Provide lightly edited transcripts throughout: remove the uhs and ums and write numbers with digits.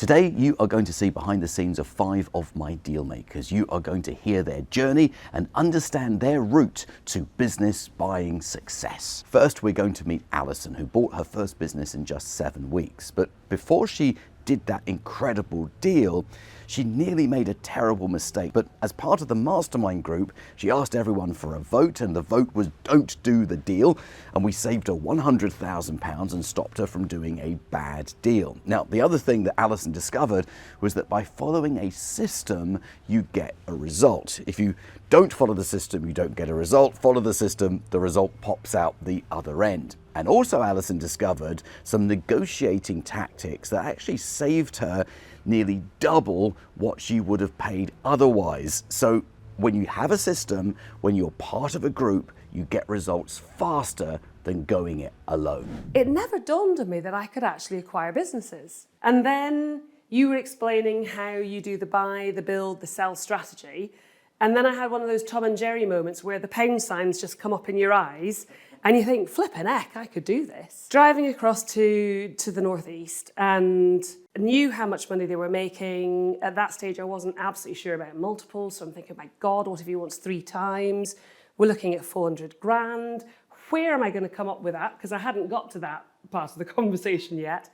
Today, you are going to see behind the scenes of 5 of my deal makers. You are going to hear their journey and understand their route to business buying success. First, we're going to meet Alison, who bought her first business in just 7 weeks. But before she did that incredible deal, she nearly made a terrible mistake. But as part of the Mastermind group, she asked everyone for a vote, and the vote was don't do the deal. And we saved her £100,000 and stopped her from doing a bad deal. Now, the other thing that Alison discovered was that by following a system, you get a result. If you don't follow the system, you don't get a result. Follow the system, the result pops out the other end. And also Alison discovered some negotiating tactics that actually saved her nearly double what she would have paid otherwise. So when you have a system, when you're part of a group, you get results faster than going it alone. It never dawned on me that I could actually acquire businesses. And then you were explaining how you do the buy, the build, the sell strategy. And then I had one of those Tom and Jerry moments where the pound signs just come up in your eyes and you think, flippin' heck, I could do this. Driving across to the northeast and knew how much money they were making. At that stage, I wasn't absolutely sure about multiples. So I'm thinking, my God, what if he wants 3 times? We're looking at 400 grand. Where am I going to come up with that? Because I hadn't got to that part of the conversation yet.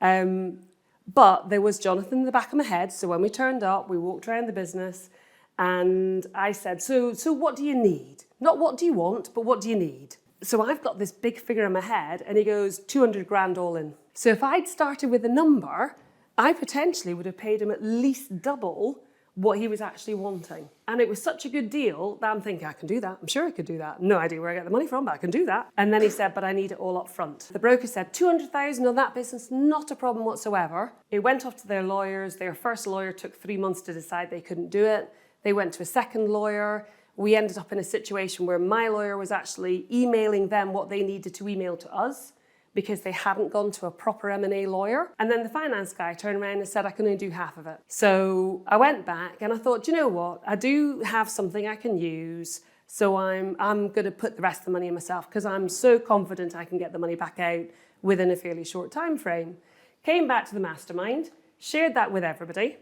But there was Jonathan in the back of my head. So when we turned up, we walked around the business and I said, so what do you need? Not what do you want, but what do you need? So I've got this big figure in my head and he goes, 200 grand all in. So if I'd started with a number, I potentially would have paid him at least double what he was actually wanting. And it was such a good deal that I'm thinking, I can do that. I'm sure I could do that. No idea where I get the money from, but I can do that. And then he said, but I need it all up front. The broker said, 200,000 on that business, not a problem whatsoever. It went off to their lawyers. Their first lawyer took 3 months to decide they couldn't do it. They went to a second lawyer. We ended up in a situation where my lawyer was actually emailing them what they needed to email to us because they hadn't gone to a proper M&A lawyer. And then the finance guy turned around and said, I can only do half of it. So I went back and I thought, you know what? I do have something I can use. So I'm going to put the rest of the money in myself because I'm so confident I can get the money back out within a fairly short time frame. Came back to the Mastermind, shared that with everybody.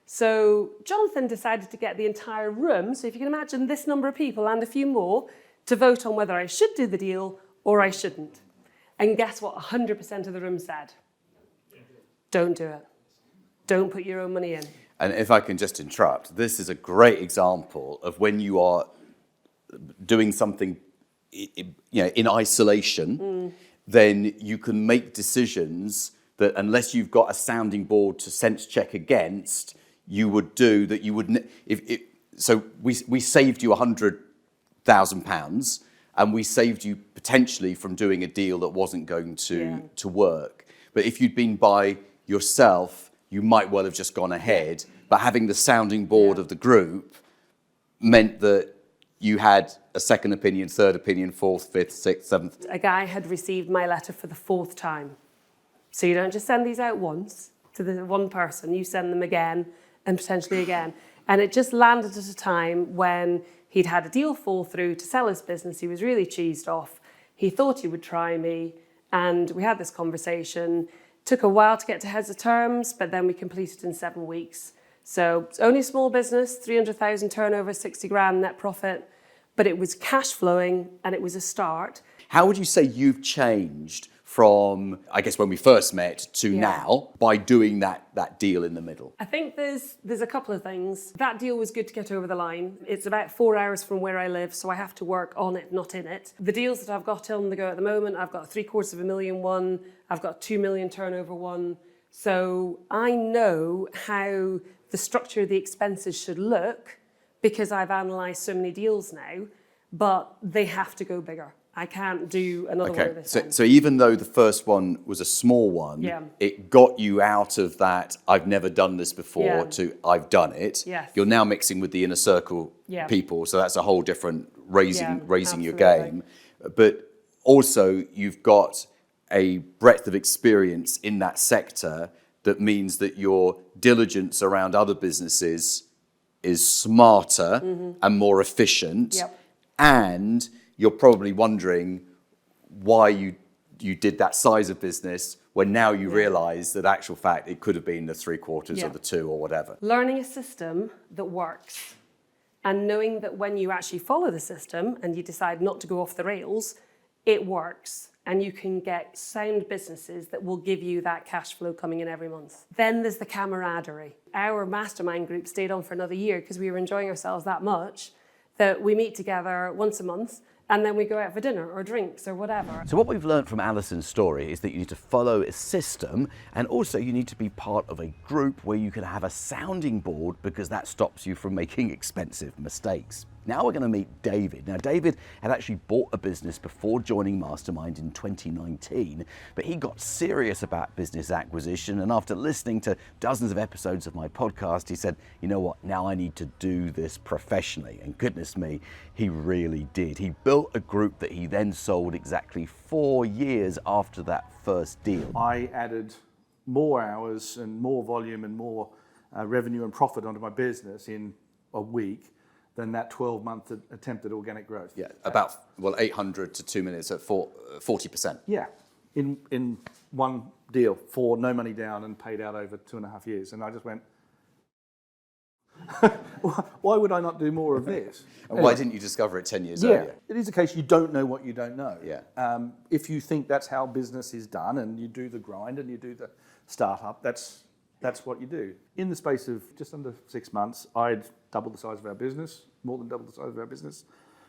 So Jonathan decided to get the entire room, so if you can imagine this number of people and a few more, to vote on whether I should do the deal or I shouldn't. And guess what 100% of the room said? Don't do it. Don't put your own money in. And if I can just interrupt, this is a great example of when you are doing something in isolation, then you can make decisions that unless you've got a sounding board to sense check against, you would do that you wouldn't. So we saved you £100,000 and we saved you potentially from doing a deal that wasn't going to work. But if you'd been by yourself, you might well have just gone ahead. But having the sounding board of the group meant that you had a second opinion, third opinion, fourth, fifth, sixth, seventh. A guy had received my letter for the 4th time. So you don't just send these out once to the one person, you send them again and potentially again. And it just landed at a time when he'd had a deal fall through to sell his business. He was really cheesed off. He thought he would try me. And we had this conversation. Took a while to get to heads of terms, but then we completed in 7 weeks. So it's only a small business, 300,000 turnover, 60 grand net profit, but it was cash flowing and it was a start. How would you say you've changed from, I guess, when we first met to now by doing that deal in the middle? I think there's a couple of things. That deal was good to get over the line. It's about 4 hours from where I live, so I have to work on it, not in it. The deals that I've got on the go at the moment, I've got a £750,000 one, I've got a 2 million turnover one. So I know how the structure of the expenses should look because I've analysed so many deals now, but they have to go bigger. I can't do another one of this. So even though the first one was a small one, it got you out of that I've never done this before to I've done it. Yes. You're now mixing with the inner circle people, so that's a whole different raising your game. But also you've got a breadth of experience in that sector that means that your diligence around other businesses is smarter and more efficient. And you're probably wondering why you did that size of business when now you realise that actual fact it could have been the 3/4 or the 2 or whatever. Learning a system that works and knowing that when you actually follow the system and you decide not to go off the rails, it works. And you can get sound businesses that will give you that cash flow coming in every month. Then there's the camaraderie. Our mastermind group stayed on for another year because we were enjoying ourselves that much that we meet together once a month and then we go out for dinner or drinks or whatever. So what we've learned from Alison's story is that you need to follow a system, and also you need to be part of a group where you can have a sounding board, because that stops you from making expensive mistakes. Now we're going to meet David. Now David had actually bought a business before joining Mastermind in 2019, but he got serious about business acquisition, and after listening to dozens of episodes of my podcast, he said, you know what, now I need to do this professionally. And goodness me, he really did. He built a group that he then sold exactly 4 years after that first deal. I added more hours and more volume and more revenue and profit onto my business in a week than that 12-month attempt at organic growth. Yeah, about 800 to 2 minutes at 40%. Yeah, in one deal for no money down and paid out over 2.5 years. And I just went, why would I not do more of this? And why didn't you discover it 10 years earlier? It is a case you don't know what you don't know. Yeah. If you think that's how business is done and you do the grind and you do the startup, that's what you do. In the space of just under 6 months, I'd doubled the size of our business, more than doubled the size of our business,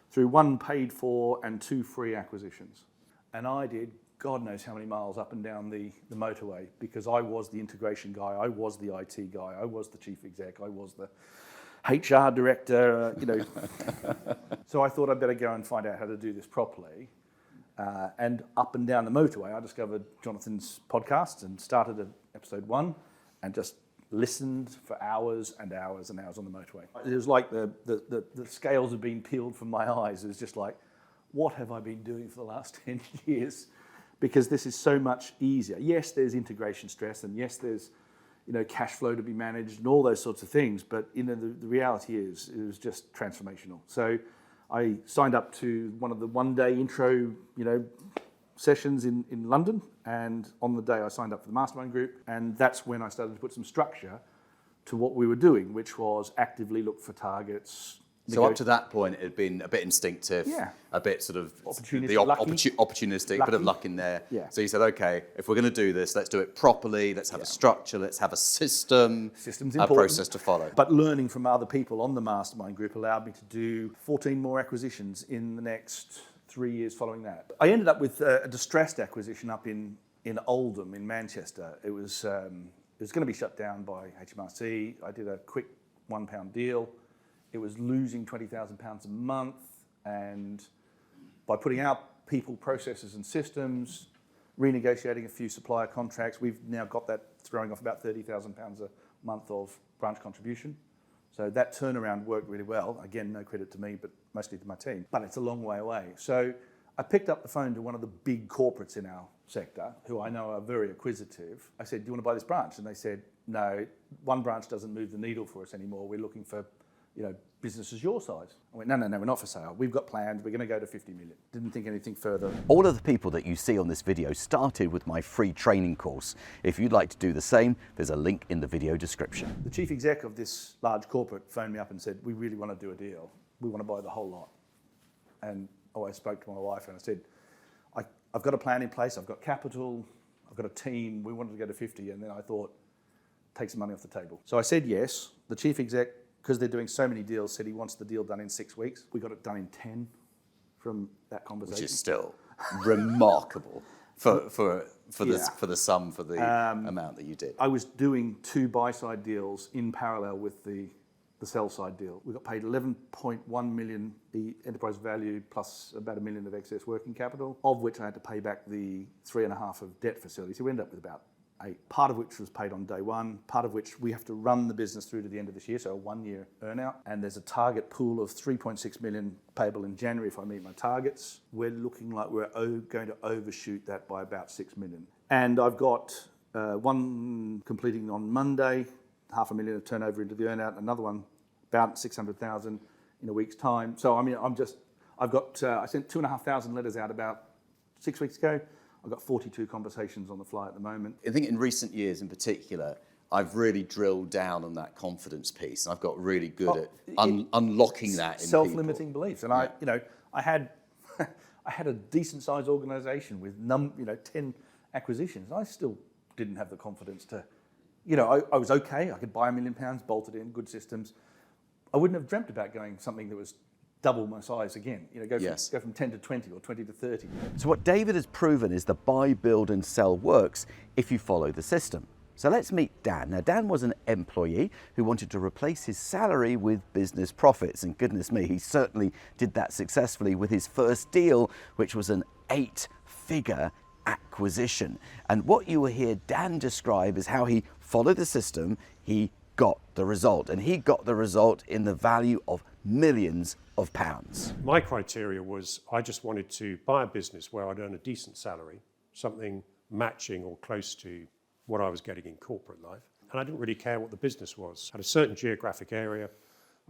through 1 paid for and 2 free acquisitions. And I did God knows how many miles up and down the motorway, because I was the integration guy, I was the IT guy, I was the chief exec, I was the HR director, So I thought I'd better go and find out how to do this properly. And up and down the motorway, I discovered Jonathan's podcast and started at episode 1 and just listened for hours and hours and hours on the motorway. It was like the scales had been peeled from my eyes. It was just like, what have I been doing for the last 10 years? Because this is so much easier. Yes, there's integration stress, and yes, there's cash flow to be managed and all those sorts of things, but the reality is it was just transformational. So I signed up to one of the one-day intro sessions in London, and on the day I signed up for the Mastermind group, and that's when I started to put some structure to what we were doing, which was actively look for targets. So up to that point, it had been a bit instinctive, a bit sort of opportunistic, a bit of luck in there. Yeah. So you said, okay, if we're going to do this, let's do it properly. Let's have a structure. Let's have a system, System's a important, process to follow. But learning from other people on the Mastermind group allowed me to do 14 more acquisitions in the next 3 years following that. I ended up with a distressed acquisition up in Oldham in Manchester. It was going to be shut down by HMRC. I did a quick £1 deal. It was losing £20,000 a month, and by putting out people, processes and systems, renegotiating a few supplier contracts, we've now got that throwing off about £30,000 a month of branch contribution. So that turnaround worked really well. Again, no credit to me, but mostly to my team. But it's a long way away. So I picked up the phone to one of the big corporates in our sector, who I know are very acquisitive. I said, do you want to buy this branch? And they said, no, one branch doesn't move the needle for us anymore. We're looking for businesses your size. I went, no, we're not for sale. We've got plans. We're going to go to 50 million. Didn't think anything further. All of the people that you see on this video started with my free training course. If you'd like to do the same, there's a link in the video description. The chief exec of this large corporate phoned me up and said, we really want to do a deal. We want to buy the whole lot. And I spoke to my wife and I said, I've got a plan in place. I've got capital. I've got a team. We wanted to go to 50. And then I thought, take some money off the table. So I said yes. The chief exec, because they're doing so many deals, said he wants the deal done in 6 weeks. We got it done in 10 from that conversation. Which is still remarkable for the sum, for the amount that you did. I was doing 2 buy-side deals in parallel with the sell-side deal. We got paid 11.1 million the enterprise value plus about $1 million of excess working capital, of which I had to pay back the 3.5 of debt facility. So we ended up with about 8, part of which was paid on day 1, part of which we have to run the business through to the end of this year, so a 1-year earn-out. And there's a target pool of 3.6 million payable in January if I meet my targets. We're looking like we're going to overshoot that by about 6 million. And I've got one completing on Monday, $500,000 of turnover into the earn-out, another one about 600,000 in a week's time. So I mean, I sent 2,500 letters out about 6 weeks ago. I've got 42 conversations on the fly at the moment. I think in recent years in particular, I've really drilled down on that confidence piece. I've got really good at unlocking that in self-limiting people. beliefs. And I had I had a decent sized organisation with 10 acquisitions. I still didn't have the confidence to, I was okay. I could buy £1 million, bolted in, good systems. I wouldn't have dreamt about going something that was double my size again. Go from 10 to 20 or 20 to 30. So what David has proven is the buy, build and sell works if you follow the system. So let's meet Dan. Now, Dan was an employee who wanted to replace his salary with business profits. And goodness me, he certainly did that successfully with his first deal, which was an 8-figure acquisition. And what you will hear Dan describe is how he followed the system, he got the result. And he got the result in the value of millions of pounds. My criteria was I just wanted to buy a business where I'd earn a decent salary, something matching or close to what I was getting in corporate life. And I didn't really care what the business was. I had a certain geographic area.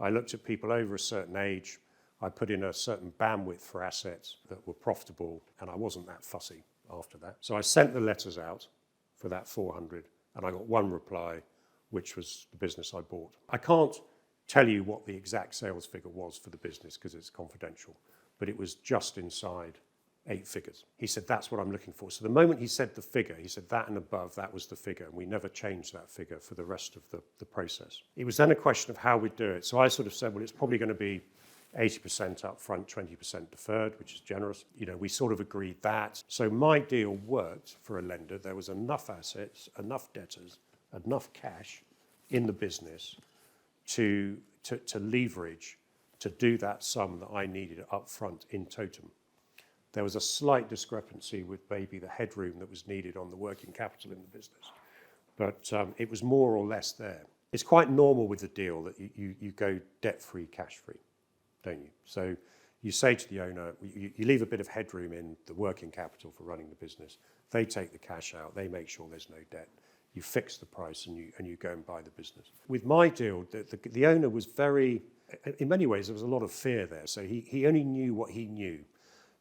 I looked at people over a certain age. I put in a certain bandwidth for assets that were profitable, and I wasn't that fussy after that. So I sent the letters out for that 400, and I got one reply, which was the business I bought. I can't tell you what the exact sales figure was for the business because it's confidential, but it was just inside 8 figures. He said, that's what I'm looking for. So the moment he said the figure, he said that and above, that was the figure. And we never changed that figure for the rest of the process. It was then a question of how we'd do it. So I sort of said, well, it's probably going to be 80% up front, 20% deferred, which is generous. We sort of agreed that. So my deal worked for a lender. There was enough assets, enough debtors, enough cash in the business to leverage, to do that sum that I needed up front in totum. There was a slight discrepancy with maybe the headroom that was needed on the working capital in the business, but it was more or less there. It's quite normal with the deal that you go debt-free, cash-free, don't you? So you say to the owner, you leave a bit of headroom in the working capital for running the business. They take the cash out, they make sure there's no debt. You fix the price and you go and buy the business. With my deal, the owner was very, in many ways, there was a lot of fear there. So he only knew what he knew.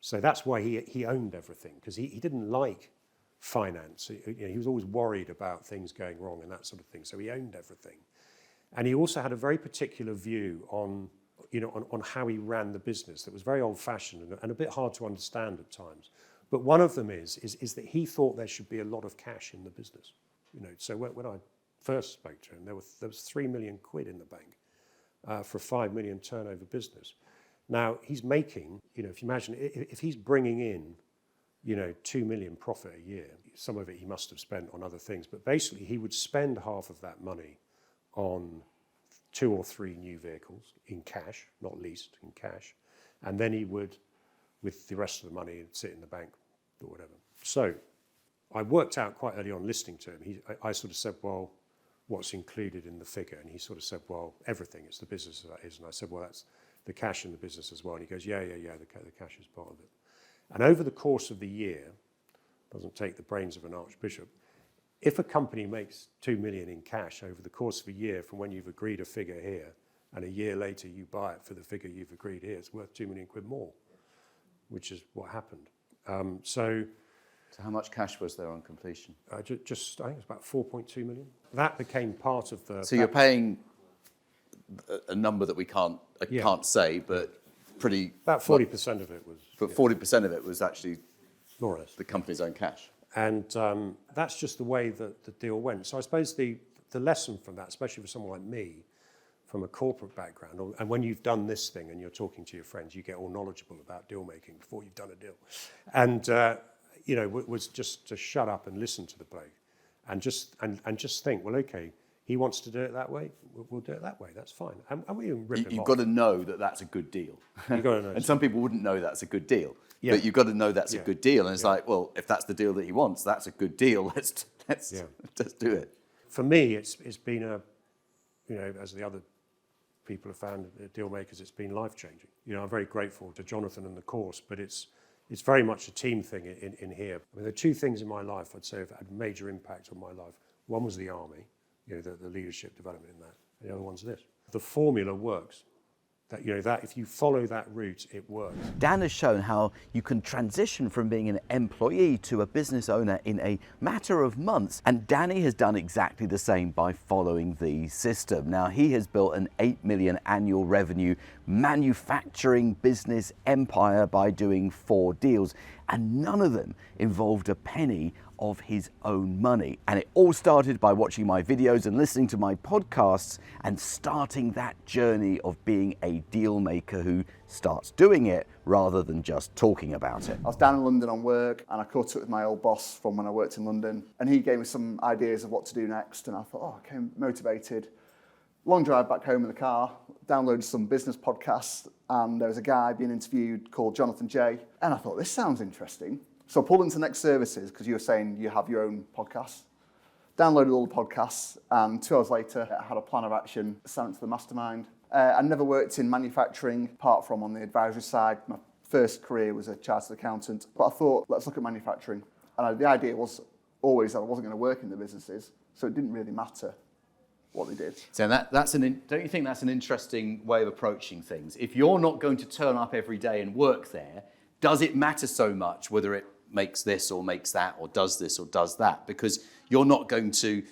So that's why he owned everything, because he didn't like finance. He was always worried about things going wrong and that sort of thing. So he owned everything. And he also had a very particular view on how he ran the business that was very old-fashioned and a bit hard to understand at times. But one of them is that he thought there should be a lot of cash in the business. So when I first spoke to him, there was 3 million quid in the bank for a 5 million turnover business. Now he's making, if you imagine, if he's bringing in, 2 million profit a year, some of it he must have spent on other things, but basically he would spend half of that money on 2 or 3 new vehicles in cash, not leased, in cash, and then he would, with the rest of the money, sit in the bank or whatever. So I worked out quite early on listening to him. I sort of said, well, what's included in the figure? And he sort of said, well, everything. It's the business that is. And I said, well, that's the cash in the business as well. And he goes, yeah, the cash is part of it. And over the course of the year, doesn't take the brains of an archbishop, if a company makes 2 million in cash over the course of a year from when you've agreed a figure here, and a year later you buy it for the figure you've agreed here, it's worth 2 million quid more, which is what happened. So how much cash was there on completion? I think it's about 4.2 million. That became part of the... So you're paying a number that we can't say, but pretty... About 40% of it was... But 40% of it was actually more or less the company's own cash. And that's just the way that the deal went. So I suppose the lesson from that, especially for someone like me, from a corporate background, and when you've done this thing and you're talking to your friends, you get all knowledgeable about deal making before you've done a deal. And, was just to shut up and listen to the bloke and just think, well, okay, he wants to do it that way, we'll do it that way, that's fine. And we didn't rip him off. You've got to know that that's a good deal. You've got to know. And some people wouldn't know that's a good deal. Yeah. But you've got to know that's a good deal. And it's like, well, if that's the deal that he wants, that's a good deal. Let's do it. For me, it's been as the other people have found at Dealmakers, it's been life-changing. I'm very grateful to Jonathan and the course, but it's very much a team thing in here. I mean, there are 2 things in my life I'd say have had a major impact on my life. One was the army, the leadership development in that, and the other one's this. The formula works. That, you know, that if you follow that route, it works. Dan has shown how you can transition from being an employee to a business owner in a matter of months. And Danny has done exactly the same by following the system. Now, he has built an 8 million annual revenue manufacturing business empire by doing 4 deals. And none of them involved a penny of his own money. And it all started by watching my videos and listening to my podcasts and starting that journey of being a deal maker who starts doing it rather than just talking about it. I was down in London on work and I caught up with my old boss from when I worked in London, and he gave me some ideas of what to do next, and I thought, oh, I came motivated. Long drive back home in the car, downloaded some business podcasts, and there was a guy being interviewed called Jonathan J. And I thought, this sounds interesting. So I pulled into Next Services, because you were saying you have your own podcast. Downloaded all the podcasts, and 2 hours later, I had a plan of action, sent it to the Mastermind. I never worked in manufacturing, apart from on the advisory side. My first career was a chartered accountant. But I thought, let's look at manufacturing. And the idea was always that I wasn't going to work in the businesses, so it didn't really matter what they did. So don't you think that's an interesting way of approaching things? If you're not going to turn up every day and work there, does it matter so much whether it makes this or makes that or does this or does that? Because you're not going to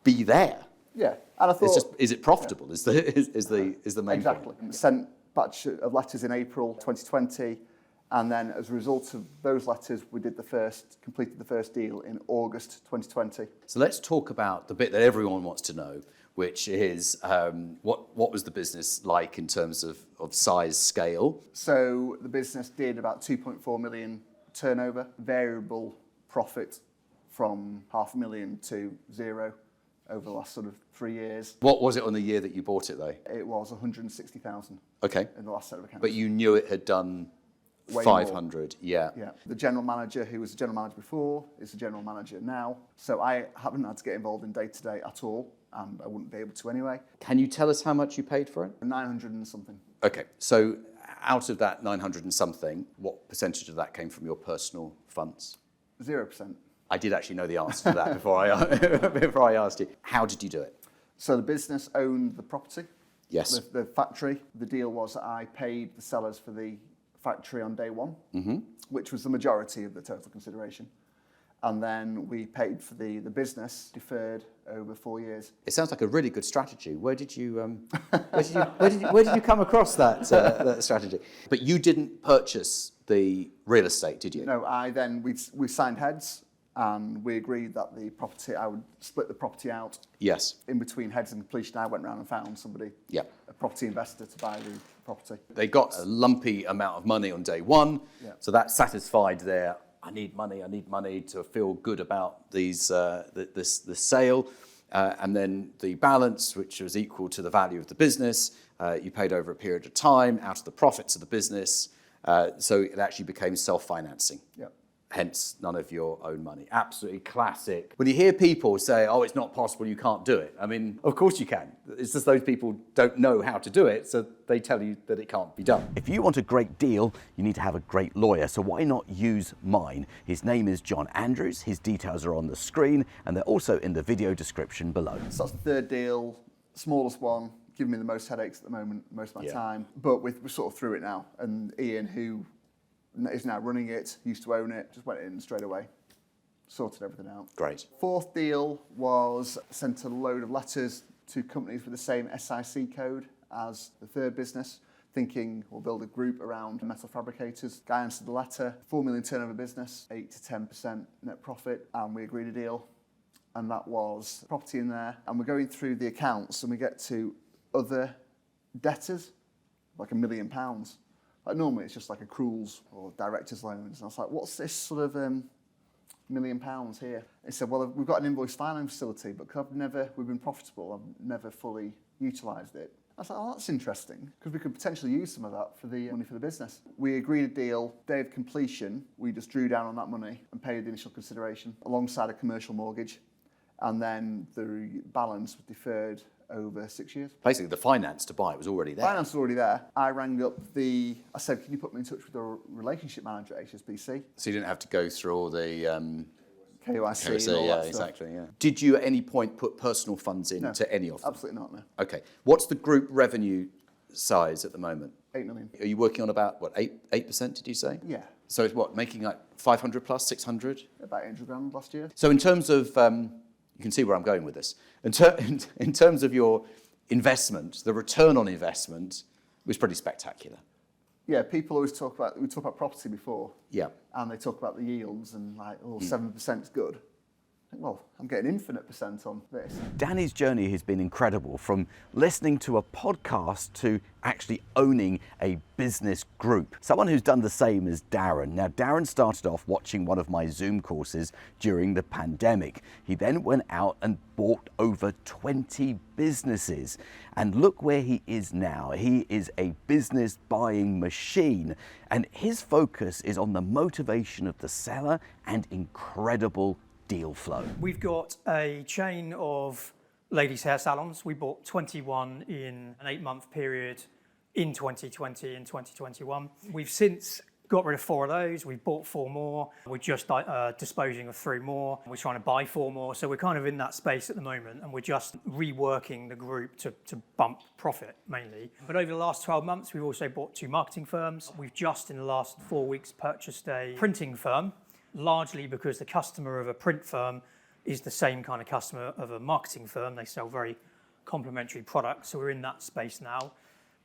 be there. Yeah, and I thought, it's just, is it profitable? Yeah. Is the main exactly. point? Sent a batch of letters in April 2020, and then as a result of those letters, we completed the first deal in August 2020. So let's talk about the bit that everyone wants to know, which is what was the business like in terms of size, scale? So the business did about 2.4 million turnover, variable profit from $500,000 to 0 over the last sort of 3 years. What was it on the year that you bought it though? It was 160,000. Okay. In the last set of accounts. But you knew it had done Way 500, more. Yeah. The general manager, who was the general manager before, is the general manager now. So I haven't had to get involved in day-to-day at all, and I wouldn't be able to anyway. Can you tell us how much you paid for it? 900 and something. Okay, so out of that 900 and something, what percentage of that came from your personal funds? 0%. I did actually know the answer to that before I asked you. How did you do it? So the business owned the property. Yes. The factory. The deal was that I paid the sellers for the factory on day one, which was the majority of the total consideration. And then we paid for the business deferred over 4 years. It sounds like a really good strategy. Where did you where did you come across that strategy? But you didn't purchase the real estate, did you? No, we signed heads, and we agreed that I would split the property out. Yes. In between heads and completion, I went round and found somebody, a property investor, to buy the property. They got a lumpy amount of money on day one, so that satisfied their I need money to feel good about the sale. And then the balance, which was equal to the value of the business, you paid over a period of time out of the profits of the business. So it actually became self-financing. Yeah. Hence, none of your own money. Absolutely classic. When you hear people say, oh, it's not possible, you can't do it. I mean, of course you can. It's just those people don't know how to do it, so they tell you that it can't be done. If you want a great deal, you need to have a great lawyer, so why not use mine? His name is John Andrews. His details are on the screen, and they're also in the video description below. So that's the third deal, smallest one, giving me the most headaches at the moment, most of my time. But we're sort of through it now, and Ian, who is now running it, used to own it, just went in straight away, sorted everything out. Great. Fourth deal was sent a load of letters to companies with the same SIC code as the third business, thinking we'll build a group around metal fabricators. Guy answered the letter, 4 million turnover business, 8 to 10% net profit, and we agreed a deal. And that was property in there. And we're going through the accounts and we get to other debtors, like £1 million. Like normally it's just like accruals or director's loans. And I was like, what's this sort of £1 million here? They said, well, we've got an invoice filing facility, but we've been profitable, I've never fully utilised it. I was like, oh, that's interesting, because we could potentially use some of that for the money for the business. We agreed a deal, day of completion, we just drew down on that money and paid the initial consideration alongside a commercial mortgage. And then the balance was deferred over 6 years. Basically, the finance to buy was already there. Finance was already there. I rang up I said, can you put me in touch with the relationship manager at HSBC? So you didn't have to go through all the KYC and all that stuff. Exactly, yeah. Did you at any point put personal funds into any of them? Absolutely not, no. Okay. What's the group revenue size at the moment? 8 million. Are you working on about, what, 8%, did you say? Yeah, So it's what, making like 500 plus, 600? about 800 grand last year. So in terms of, you can see where I'm going with this. In terms of your investment, the return on investment was pretty spectacular. Yeah, people always we talk about property before, Yeah. and they talk about the yields and like, 7% is good. I think, well, I'm getting infinite percent on this. Danny's journey has been incredible, from listening to a podcast to actually owning a business group. Someone who's done the same as Darren. Now, Darren started off watching one of my Zoom courses during the pandemic. He then went out and bought over 20 businesses. And look where he is now. He is a business buying machine. And his focus is on the motivation of the seller and incredible deal flow. We've got a chain of ladies' hair salons. We bought 21 in an 8-month period in 2020 and 2021. We've since got rid of 4 of those. We've bought 4 more. We're just disposing of 3 more. We're trying to buy 4 more. So we're kind of in that space at the moment, and we're just reworking the group to bump profit mainly. But over the last 12 months, we've also bought 2 marketing firms. We've just in the last 4 weeks purchased a printing firm, largely because the customer of a print firm is the same kind of customer of a marketing firm. They sell very complementary products. So we're in that space now.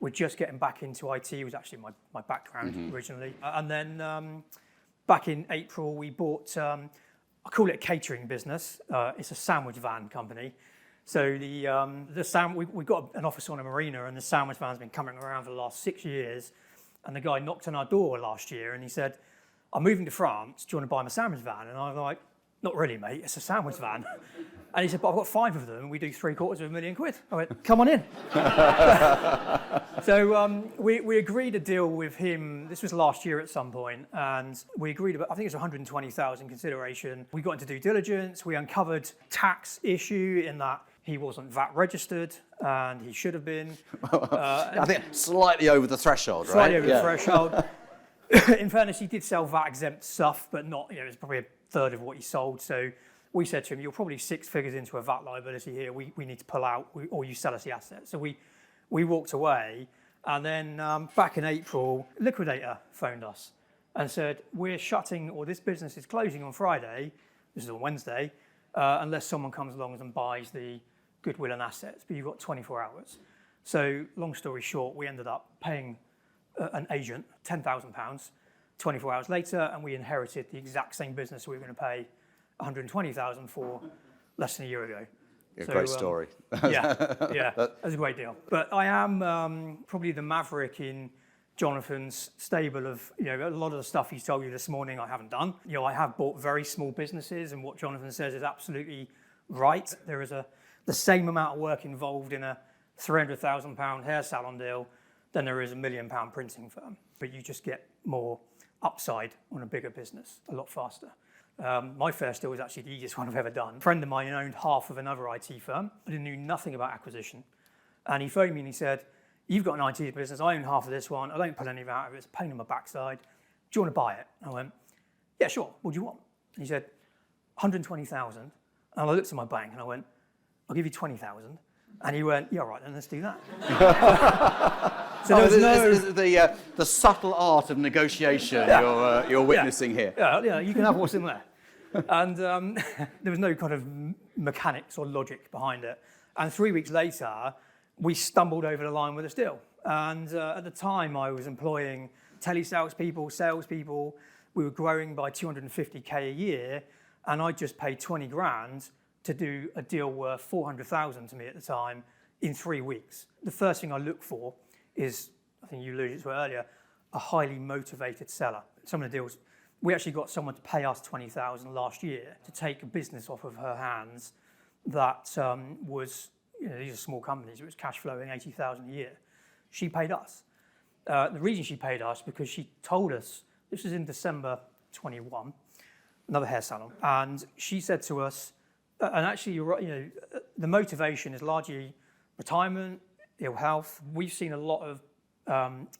We're just getting back into IT. It was actually my background originally. And then back in April, we bought, I call it a catering business. It's a sandwich van company. So we've got an office on a marina, and the sandwich van's been coming around for the last 6 years. And the guy knocked on our door last year and he said, "I'm moving to France, do you want to buy my sandwich van?" And I was like, "Not really, mate, it's a sandwich van." And he said, "But I've got 5 of them and we do £750,000. I went, "Come on in." So we agreed a deal with him. This was last year at some point, and we agreed about, I think it was 120,000 consideration. We got into due diligence. We uncovered tax issue in that he wasn't VAT registered, and he should have been. I think slightly over the threshold, right? Slightly over the threshold. In fairness, he did sell VAT-exempt stuff, but not, it was probably a third of what he sold. So we said to him, "You're probably 6 figures into a VAT liability here. We need to pull out, or you sell us the assets." So we walked away. And then back in April, Liquidator phoned us and said, "We're shutting, or this business is closing on Friday," this is on Wednesday, "unless someone comes along and buys the goodwill and assets, but you've got 24 hours. So long story short, we ended up paying an agent £10,000 24 hours later, and we inherited the exact same business we were going to pay £120,000 for less than a year ago. A great story. Yeah, that's a great deal. But I am probably the maverick in Jonathan's stable of, a lot of the stuff he's told you this morning I haven't done. I have bought very small businesses, and what Jonathan says is absolutely right. There is the same amount of work involved in a £300,000 hair salon deal than there is a £1 million printing firm. But you just get more upside on a bigger business a lot faster. My first deal was actually the easiest one I've ever done. A friend of mine owned half of another IT firm. I knew nothing about acquisition. And he phoned me and he said, "You've got an IT business, I own half of this one, I don't pull any of it out of it, it's a pain in my backside. Do you want to buy it?" And I went, "Yeah, sure, what do you want?" And he said, 120,000. And I looked at my bank and I went, "I'll give you 20,000. And he went, "Yeah, all right, then let's do that." So there was the subtle art of negotiation you're witnessing here. Yeah, you can have what's in there. And there was no kind of mechanics or logic behind it. And 3 weeks later, we stumbled over the line with this deal. And at the time, I was employing telesales salespeople. We were growing by 250K a year, and I just paid 20 grand to do a deal worth 400,000 to me at the time in 3 weeks. The first thing I look for is, I think you alluded to it earlier, a highly motivated seller. Some of the deals, we actually got someone to pay us 20,000 last year to take a business off of her hands that was, these are small companies, it was cash flowing 80,000 a year. She paid us. The reason she paid us, because she told us, this was in December 21, another hair salon, and she said to us, and actually you're right, the motivation is largely retirement, ill health. We've seen a lot of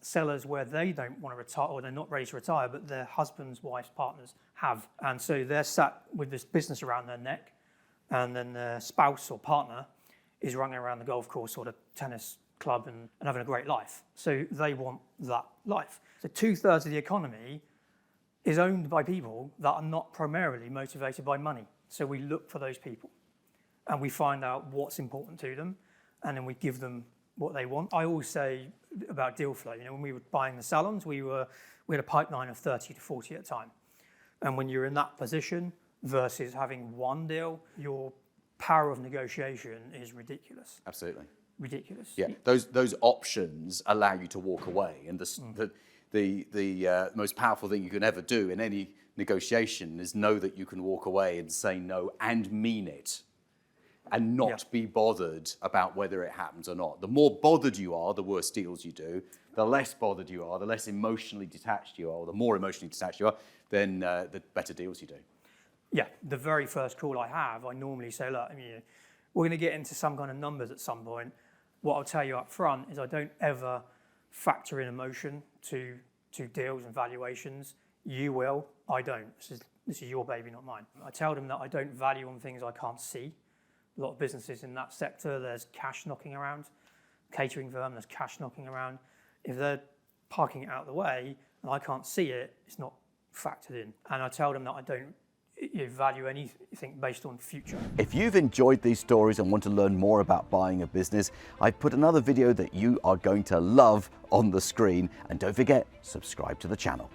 sellers where they don't want to retire, or they're not ready to retire, but their husbands, wives, partners have. And so they're sat with this business around their neck, and then their spouse or partner is running around the golf course or the tennis club and having a great life. So they want that life. So 2/3 of the economy is owned by people that are not primarily motivated by money. So we look for those people and we find out what's important to them, and then we give them what they want. I always say about deal flow, when we were buying the salons, we had a pipeline of 30 to 40 at a time. And when you're in that position versus having one deal, your power of negotiation is ridiculous. Absolutely. Ridiculous. Yeah, those options allow you to walk away, and the most powerful thing you can ever do in any negotiation is know that you can walk away and say no and mean it, and not be bothered about whether it happens or not. The more bothered you are, the worse deals you do. The less bothered you are, the less emotionally detached you are, or the more emotionally detached you are, then the better deals you do. Yeah, the very first call I have, I normally say, look, we're going to get into some kind of numbers at some point. What I'll tell you up front is I don't ever factor in emotion to deals and valuations. You will, I don't. This is your baby, not mine. I tell them that I don't value on things I can't see. A lot of businesses in that sector, there's cash knocking around. Catering firm, there's cash knocking around. If they're parking it out of the way and I can't see it, it's not factored in. And I tell them that I don't value anything based on future. If you've enjoyed these stories and want to learn more about buying a business, I've put another video that you are going to love on the screen. And don't forget, subscribe to the channel.